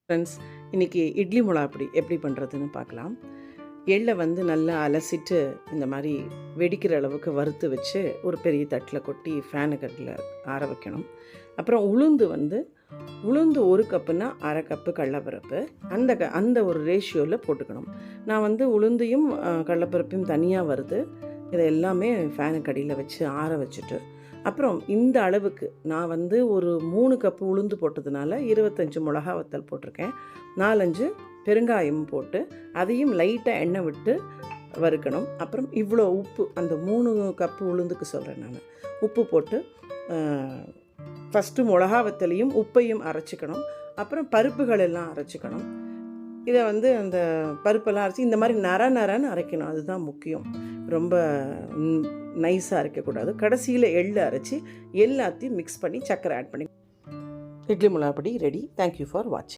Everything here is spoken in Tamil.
ஃப்ரெண்ட்ஸ், இன்றைக்கி இட்லி மிளகாப்பொடி எப்படி பண்ணுறதுன்னு பார்க்கலாம். எள்ளை வந்து நல்லா அலசிட்டு இந்த மாதிரி வெடிக்கிற அளவுக்கு வறுத்து வச்சு ஒரு பெரிய தட்டில் கொட்டி ஃபேனு கட்டில் ஆற வைக்கணும். அப்புறம் உளுந்து 1 கப்புனா 1/2 கப்பு கடலப்பருப்பு அந்த ஒரு ரேஷியோவில் போட்டுக்கணும். நான் வந்து உளுந்தையும் கடலப்பருப்பையும் தனியாக வறுத்து இதை எல்லாமே ஃபேனுக்கு அடியில் வச்சு ஆற வச்சுட்டு, அப்புறம் இந்த அளவுக்கு நான் வந்து ஒரு 3 கப்பு உளுந்து போட்டதுனால 25 மிளகா வத்தல் போட்டிருக்கேன். 4-5 பெருங்காயம் போட்டு அதையும் லைட்டாக எண்ணெய் விட்டு வறுக்கணும். அப்புறம் இவ்வளோ உப்பு, அந்த 3 கப்பு உளுந்துக்கு சொல்கிறேன் நான், உப்பு போட்டு ஃபஸ்ட்டு மிளகா வத்தலையும் உப்பையும் அரைச்சிக்கணும். அப்புறம் பருப்புகள் எல்லாம் அரைச்சிக்கணும். இதை வந்து அந்த பருப்பெல்லாம் அரைச்சி இந்த மாதிரி நரன்னு அரைக்கணும். அதுதான் முக்கியம். ரொம்ப நைஸாக அரைக்கக்கூடாது. கடைசியில் எள்ளு அரைச்சி எல்லாத்தையும் மிக்ஸ் பண்ணி சர்க்கரை ஆட் பண்ணி இட்லி மிளகாப்பொடி ரெடி. தேங்க்யூ ஃபார் வாட்சிங்.